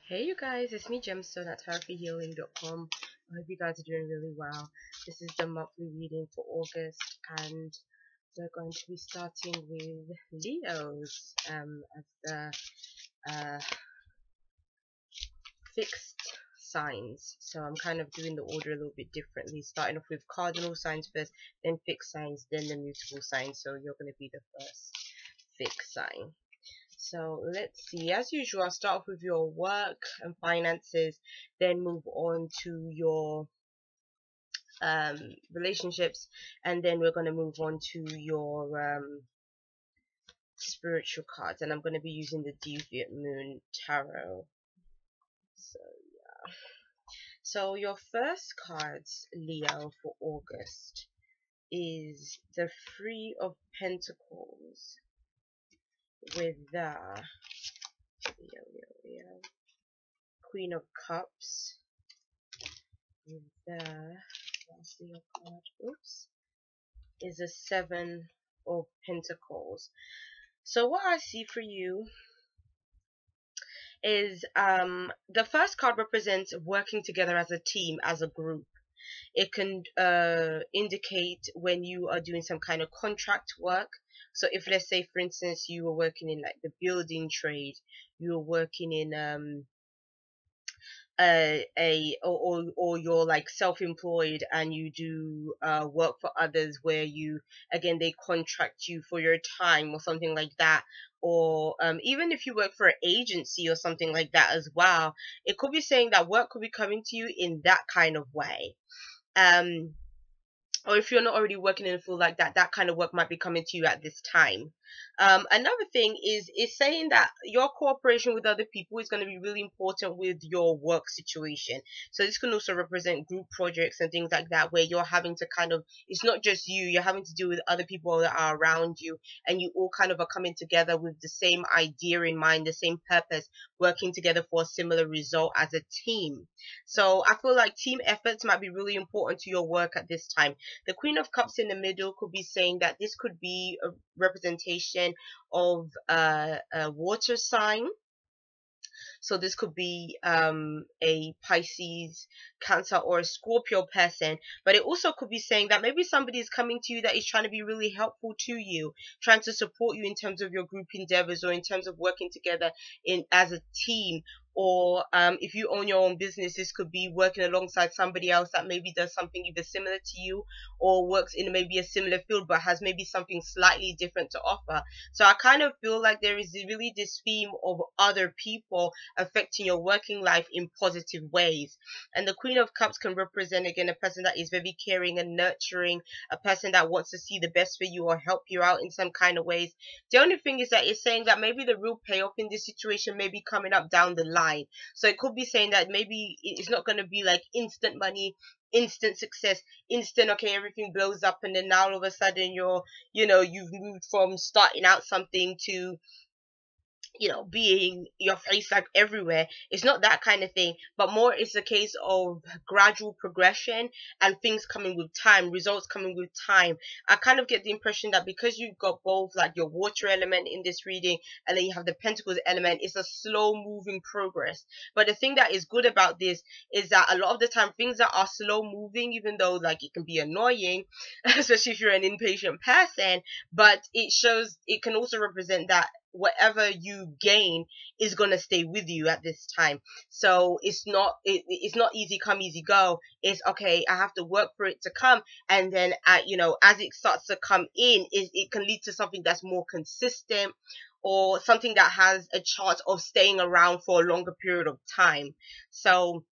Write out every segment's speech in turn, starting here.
Hey you guys, it's me Gemstone at therapyhealing.com. I hope you guys are doing really well. This is the monthly reading for August and we're going to be starting with Leo's as the uh, fixed signs. So I'm kind of doing the order a little bit differently, starting off with cardinal signs first, then fixed signs, then the mutable signs. So you're going to be the first fixed sign. So let's see, as usual, I'll start off with your work and finances, then move on to your relationships, and then we're going to move on to your spiritual cards. And I'm going to be using the Deviant Moon Tarot. So your first cards, Leo, for August is the Three of Pentacles with the Queen of Cups with the is a Seven of Pentacles. So what I see for you is the first card represents working together as a team, as a group. It can indicate when you are doing some kind of contract work. So if, let's say, for instance, you were working in like the building trade, you were working in or you're like self-employed and you do work for others where you, again, they contract you for your time or something like that, or even if you work for an agency or something like that as well, it could be saying that work could be coming to you in that kind of way. Or if you're not already working in a field like that, that kind of work might be coming to you at this time. Another thing is saying that your cooperation with other people is going to be really important with your work situation. So this can also represent group projects and things like that, where you're having to kind of, it's not just you, you're having to deal with other people that are around you, and you all kind of are coming together with the same idea in mind, the same purpose, working together for a similar result as a team. So I feel like team efforts might be really important to your work at this time. The Queen of Cups in the middle could be saying that this could be a representation of a water sign. So this could be a Pisces, Cancer, or a Scorpio person. But it also could be saying that maybe somebody is coming to you that is trying to be really helpful to you, trying to support you in terms of your group endeavors or in terms of working together in as a team. Or if you own your own business, this could be working alongside somebody else that maybe does something either similar to you or works in maybe a similar field but has maybe something slightly different to offer. So I kind of feel like there is really this theme of other people affecting your working life in positive ways. And the Queen of Cups can represent, again, a person that is very caring and nurturing, a person that wants to see the best for you or help you out in some kind of ways. The only thing is that it's saying that maybe the real payoff in this situation may be coming up down the line. So it could be saying that maybe it's not going to be like instant money, instant success, instant, okay, everything blows up, and then now all of a sudden you've moved from starting out something to being your face like everywhere. It's not that kind of thing, but more it's a case of gradual progression and things coming with time, results coming with time. I kind of get the impression that because you've got both like your water element in this reading and then you have the pentacles element, it's a slow moving progress. But the thing that is good about this is that a lot of the time things that are slow moving, even though like it can be annoying, especially if you're an impatient person, but it shows, it can also represent that whatever you gain is going to stay with you at this time. So it's not easy come easy go. It's okay, I have to work for it to come, and then as it starts to come in, it can lead to something that's more consistent or something that has a chance of staying around for a longer period of time. So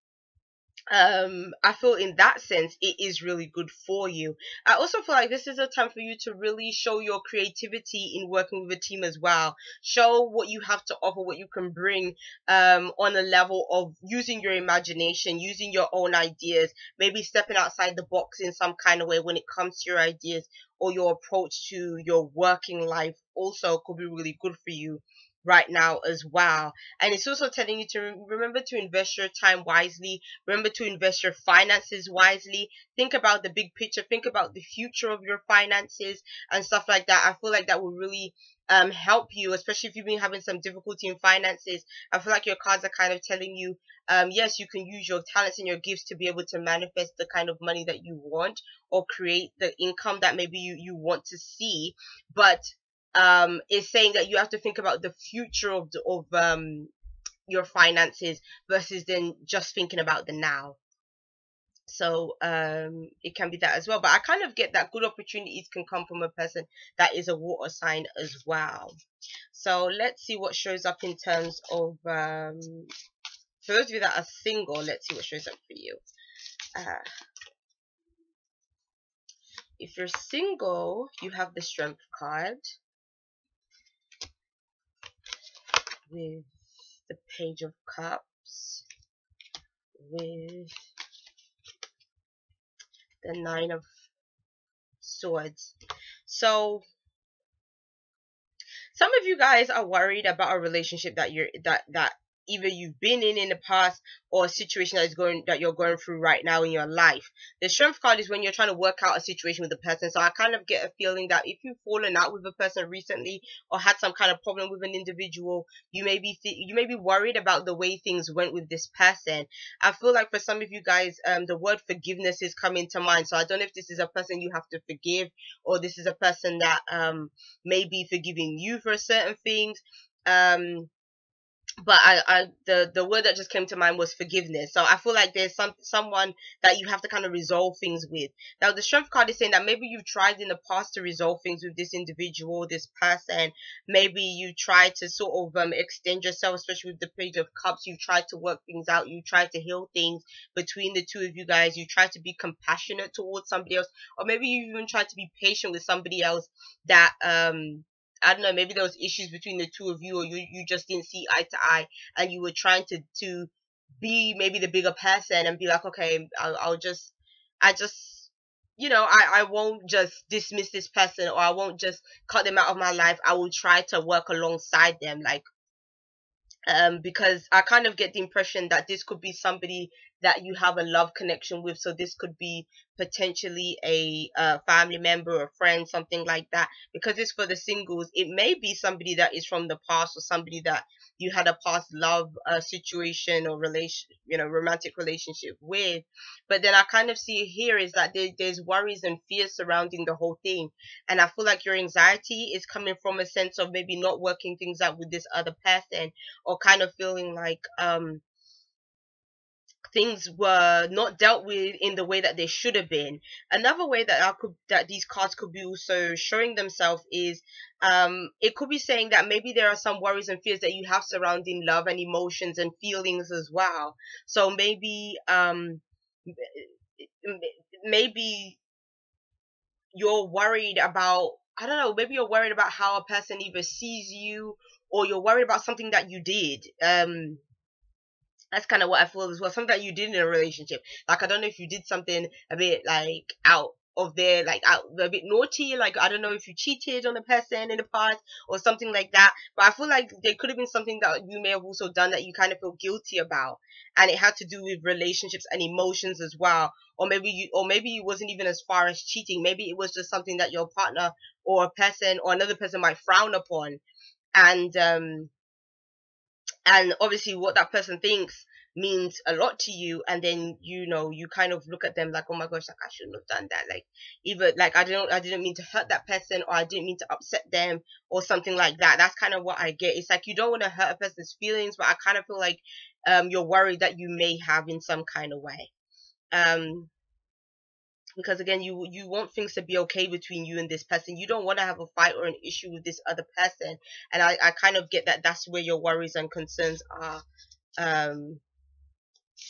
I feel in that sense it is really good for you. I also feel like this is a time for you to really show your creativity in working with a team as well. Show what you have to offer, what you can bring on a level of using your imagination, using your own ideas, maybe stepping outside the box in some kind of way when it comes to your ideas or your approach to your working life also could be really good for you right now as well. And it's also telling you to remember to invest your time wisely, remember to invest your finances wisely, think about the big picture, think about the future of your finances and stuff like that. I feel like that will really help you, especially if you've been having some difficulty in finances. I feel like your cards are kind of telling you, yes, you can use your talents and your gifts to be able to manifest the kind of money that you want, or create the income that maybe you want to see. But is saying that you have to think about the future of your finances versus then just thinking about the now. So it can be that as well. But I kind of get that good opportunities can come from a person that is a water sign as well. So let's see what shows up in terms of for those of you that are single. Let's see what shows up for you. Uh, if you're single, you have the Strength card with the Page of Cups, with the Nine of Swords. So some of you guys are worried about a relationship that that either you've been in the past, or a situation that you're going through right now in your life. The Strength card is when you're trying to work out a situation with the person. So I kind of get a feeling that if you've fallen out with a person recently, or had some kind of problem with an individual, you may be worried about the way things went with this person. I feel like for some of you guys, the word forgiveness is coming to mind. So I don't know if this is a person you have to forgive, or this is a person that may be forgiving you for certain things. But the word that just came to mind was forgiveness. So I feel like there's someone that you have to kind of resolve things with. Now the Strength card is saying that maybe you've tried in the past to resolve things with this individual, this person. Maybe you tried to sort of extend yourself, especially with the Page of Cups. You tried to work things out. You tried to heal things between the two of you guys. You tried to be compassionate towards somebody else, or maybe you even tried to be patient with somebody else that I don't know, maybe there was issues between the two of you, or you just didn't see eye to eye, and you were trying to be maybe the bigger person and be like, okay, I just, I won't just dismiss this person, or I won't just cut them out of my life. I will try to work alongside them, like, because I kind of get the impression that this could be somebody that you have a love connection with. So this could be potentially a family member or friend, something like that. Because it's for the singles, it may be somebody that is from the past, or somebody that you had a past love situation or romantic relationship with. But then I kind of see here is that there's worries and fears surrounding the whole thing. And I feel like your anxiety is coming from a sense of maybe not working things out with this other person, or kind of feeling like things were not dealt with in the way that they should have been. Another way that these cards could be also showing themselves is it could be saying that maybe there are some worries and fears that you have surrounding love and emotions and feelings as well. So maybe you're worried about, I don't know, maybe you're worried about how a person either sees you, or you're worried about something that you did. That's kind of what I feel as well. Something that you did in a relationship. Like, I don't know if you did something a bit like out of there, like out a bit naughty. Like, I don't know if you cheated on a person in the past or something like that. But I feel like there could have been something that you may have also done that you kind of feel guilty about, and it had to do with relationships and emotions as well. Or maybe it wasn't even as far as cheating. Maybe it was just something that your partner or a person or another person might frown upon, and obviously what that person thinks means a lot to you, and then you kind of look at them like, oh my gosh, like I shouldn't have done that, like either like I didn't mean to hurt that person, or I didn't mean to upset them, or something like that. That's kind of what I get. It's like you don't want to hurt a person's feelings, but I kind of feel like you're worried that you may have in some kind of way, because again, you want things to be okay between you and this person. You don't want to have a fight or an issue with this other person, and I kind of get that that's where your worries and concerns are.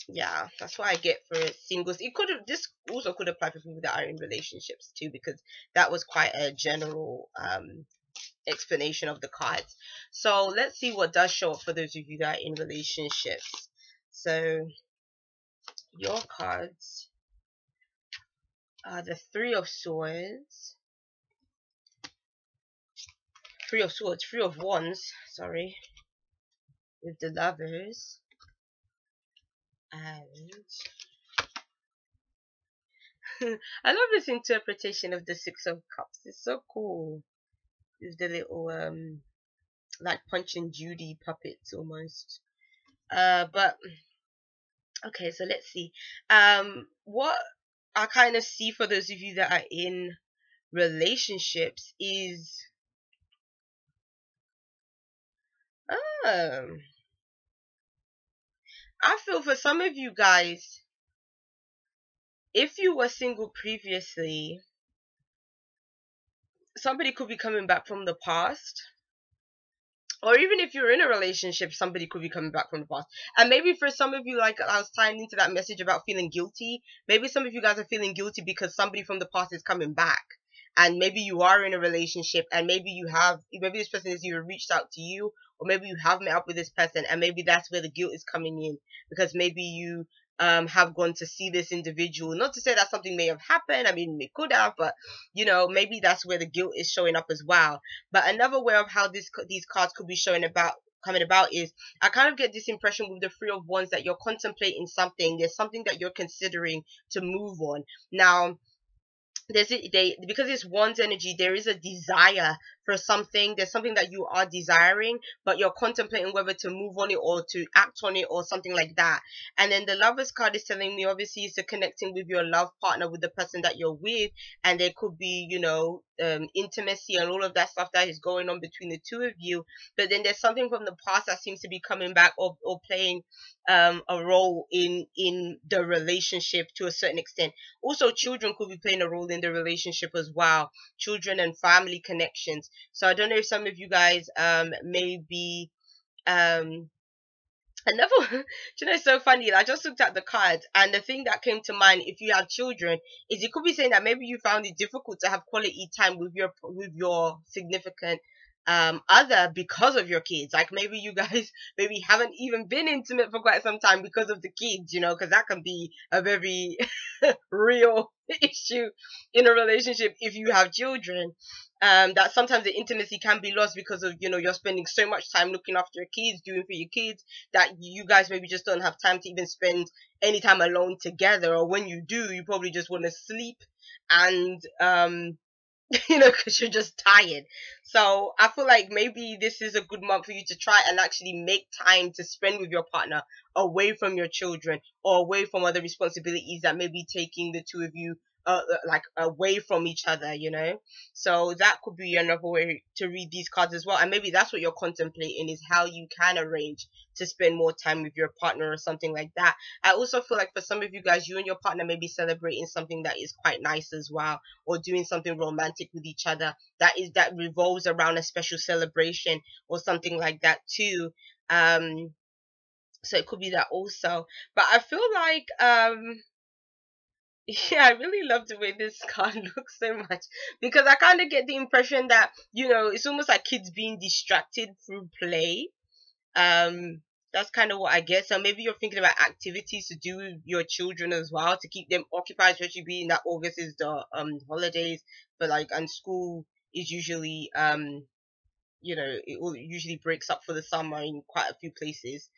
Yeah, that's what I get for singles. This also could apply for people that are in relationships too, because that was quite a general explanation of the cards. So let's see what does show up for those of you that are in relationships. So your cards are the Three of Swords, Three of Wands, sorry, with the Lovers, and I love this interpretation of the Six of Cups. It's so cool with the little like Punch and Judy puppets almost. But okay, so let's see. What I kind of see for those of you that are in relationships is um I feel for some of you guys, if you were single previously, somebody could be coming back from the past. Or even if you're in a relationship, somebody could be coming back from the past. And maybe for some of you, like I was tying into that message about feeling guilty, maybe some of you guys are feeling guilty because somebody from the past is coming back. And maybe you are in a relationship, and maybe this person has either reached out to you, or maybe you have met up with this person, and maybe that's where the guilt is coming in, because maybe you have gone to see this individual. Not to say that something may have happened, I mean, it could have, but maybe that's where the guilt is showing up as well. But another way of how these cards could be showing about coming about is, I kind of get this impression with the Three of Wands that you're contemplating something. There's something that you're considering to move on. Now, because it's one's energy, there is a desire for something. There's something that you are desiring, but you're contemplating whether to move on it or to act on it or something like that. And then the Lovers card is telling me, obviously, it's connecting with your love partner, with the person that you're with, and there could be intimacy and all of that stuff that is going on between the two of you. But then there's something from the past that seems to be coming back, or playing a role in the relationship to a certain extent. Also, children could be playing a role in the relationship as well. Children and family connections. So I don't know if some of you guys may be another it's so funny. I just looked at the cards, and the thing that came to mind, if you have children, is it could be saying that maybe you found it difficult to have quality time with your significant other because of your kids. Like maybe you guys maybe haven't even been intimate for quite some time because of the kids, because that can be a very real issue in a relationship if you have children. That sometimes the intimacy can be lost because of you're spending so much time looking after your kids, doing for your kids, that you guys maybe just don't have time to even spend any time alone together. Or when you do, you probably just want to sleep and because you're just tired. So I feel like maybe this is a good month for you to try and actually make time to spend with your partner, away from your children or away from other responsibilities that may be taking the two of you like away from each other. So that could be another way to read these cards as well. And maybe that's what you're contemplating, is how you can arrange to spend more time with your partner or something like that. I also feel like for some of you guys, you and your partner may be celebrating something that is quite nice as well, or doing something romantic with each other that revolves around a special celebration or something like that too. So it could be that also. But I feel like yeah, I really love the way this card looks so much, because I kind of get the impression that it's almost like kids being distracted through play. That's kind of what I get. So maybe you're thinking about activities to do with your children as well, to keep them occupied, especially being that August is the holidays, but and school is usually usually breaks up for the summer in quite a few places,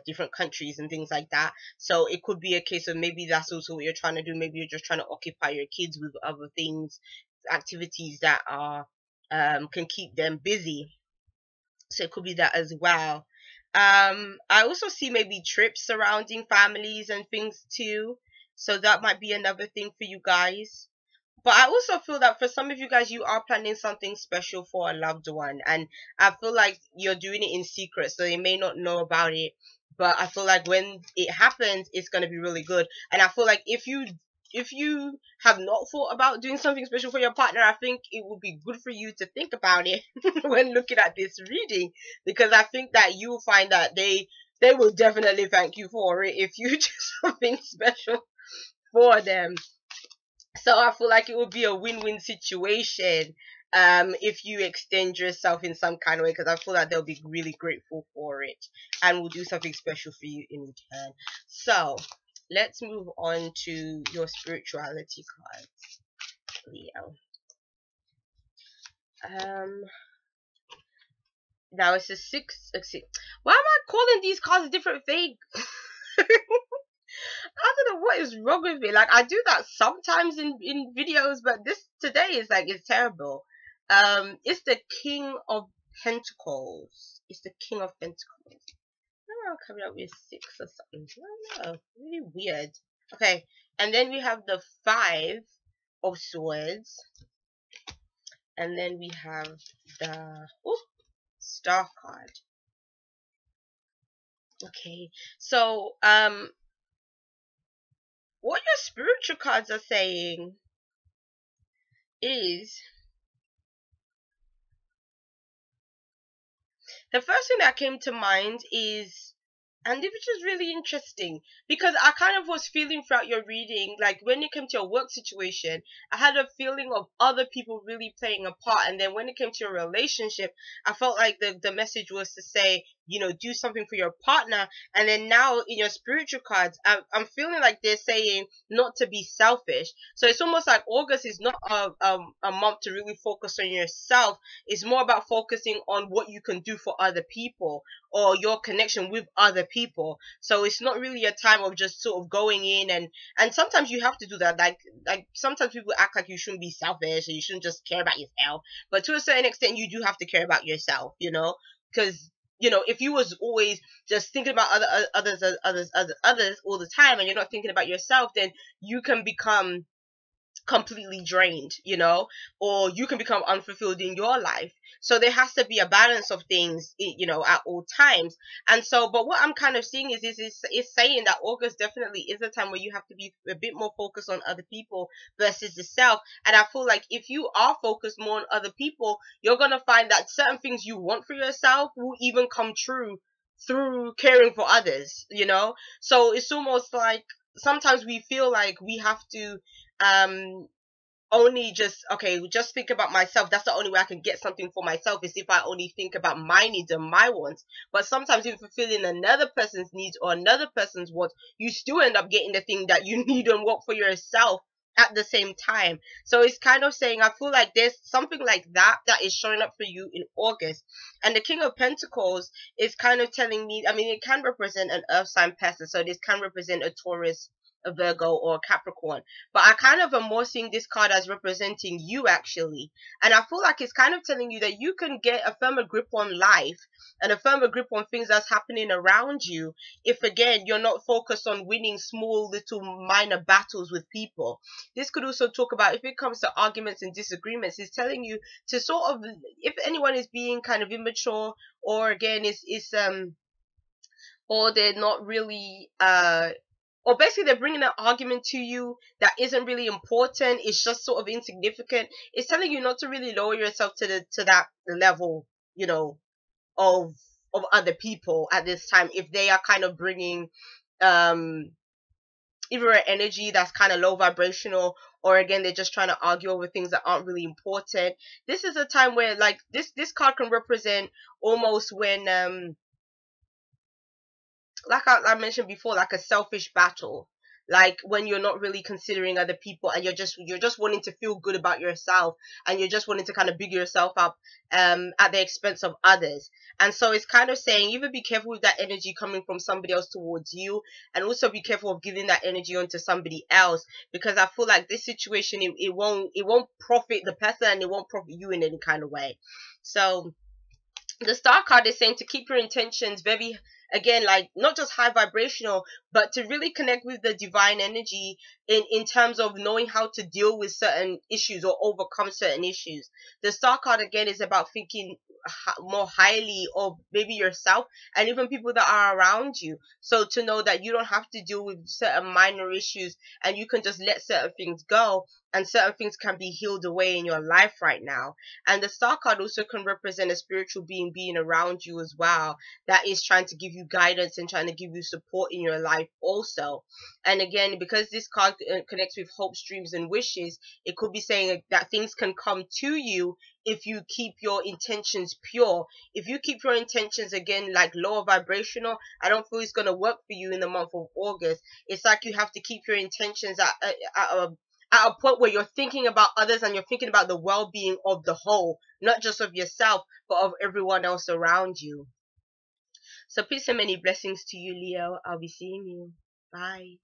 different countries and things like that. So it could be a case of maybe that's also what you're trying to do. Maybe you're just trying to occupy your kids with other things, activities that are can keep them busy. So it could be that as well. I also see maybe trips surrounding families and things too. So that might be another thing for you guys. But I also feel that for some of you guys, you are planning something special for a loved one. And I feel like you're doing it in secret, so they may not know about it. But I feel like when it happens, it's going to be really good. And I feel like if you have not thought about doing something special for your partner, I think it would be good for you to think about it when looking at this reading, because I think that you'll find that they will definitely thank you for it if you do something special for them. So I feel like it would be a win-win situation if you extend yourself in some kind of way, because I feel like they'll be really grateful for it and will do something special for you in return. So let's move on to your spirituality cards, Leo. Now it's a six. Let's see. Why am I calling these cards different things? I don't know what is wrong with me. Like I do that sometimes in videos, but this today is like it's terrible. It's the King of Pentacles. It's the King of Pentacles. I don't know, I'm coming up with six or something. I don't know. Really weird. Okay, and then we have the Five of Swords, and then we have the Star card. Okay, so what your spiritual cards are saying is the first thing that came to mind is, and which is really interesting because I kind of was feeling throughout your reading, like when it came to your work situation, I had a feeling of other people really playing a part. And then when it came to your relationship, I felt like the message was to say, you know, do something for your partner. And then now in your spiritual cards, I'm feeling like they're saying not to be selfish. So it's almost like August is not a month to really focus on yourself. It's more about focusing on what you can do for other people or your connection with other people. So it's not really a time of just sort of going in and sometimes you have to do that. Like sometimes people act like you shouldn't be selfish and you shouldn't just care about yourself. But to a certain extent, you do have to care about yourself, you know, because you know, if you was always just thinking about others all the time and you're not thinking about yourself, then you can become completely drained, you know, or you can become unfulfilled in your life. So there has to be a balance of things, you know, at all times. And so, but what I'm kind of seeing is saying that August definitely is a time where you have to be a bit more focused on other people versus yourself. And I feel like if you are focused more on other people, you're gonna find that certain things you want for yourself will even come true through caring for others, you know. So it's almost like sometimes we feel like we have to um only just think about myself. That's the only way I can get something for myself is if I only think about my needs and my wants. But sometimes in fulfilling another person's needs or another person's wants, you still end up getting the thing that you need and want for yourself at the same time. So it's kind of saying I feel like there's something like that is showing up for you in August. And the King of Pentacles is kind of telling me, I mean, it can represent an earth sign person, so this can represent a Taurus, a Virgo, or a Capricorn. But I kind of am more seeing this card as representing you actually. And I feel like it's kind of telling you that you can get a firmer grip on life and a firmer grip on things that's happening around you if again you're not focused on winning small little minor battles with people. This could also talk about if it comes to arguments and disagreements, it's telling you to sort of, if anyone is being kind of immature or again is or they're not really or basically they're bringing an argument to you that isn't really important, it's just sort of insignificant, it's telling you not to really lower yourself to that level, you know, of other people at this time if they are kind of bringing um either an energy that's kind of low vibrational or again they're just trying to argue over things that aren't really important. This is a time where like this card can represent almost when like I mentioned before, like a selfish battle, like when you're not really considering other people and you're just wanting to feel good about yourself and you're just wanting to kind of big yourself up at the expense of others. And so it's kind of saying either be careful with that energy coming from somebody else towards you and also be careful of giving that energy onto somebody else, because I feel like this situation it won't profit the person and it won't profit you in any kind of way. So the Star card is saying to keep your intentions very, again, like not just high vibrational, but to really connect with the divine energy in terms of knowing how to deal with certain issues or overcome certain issues. The Star card again is about thinking more highly of maybe yourself and even people that are around you, so to know that you don't have to deal with certain minor issues and you can just let certain things go and certain things can be healed away in your life right now. And the Star card also can represent a spiritual being around you as well, that is trying to give you guidance and trying to give you support in your life also. And again, because this card connects with hopes, dreams, and wishes, it could be saying that things can come to you if you keep your intentions pure. If you keep your intentions again like lower vibrational, I don't feel it's going to work for you in the month of August. It's like you have to keep your intentions at at a point where you're thinking about others and you're thinking about the well-being of the whole, not just of yourself, but of everyone else around you. So peace and many blessings to you, Leo. I'll be seeing you. Bye.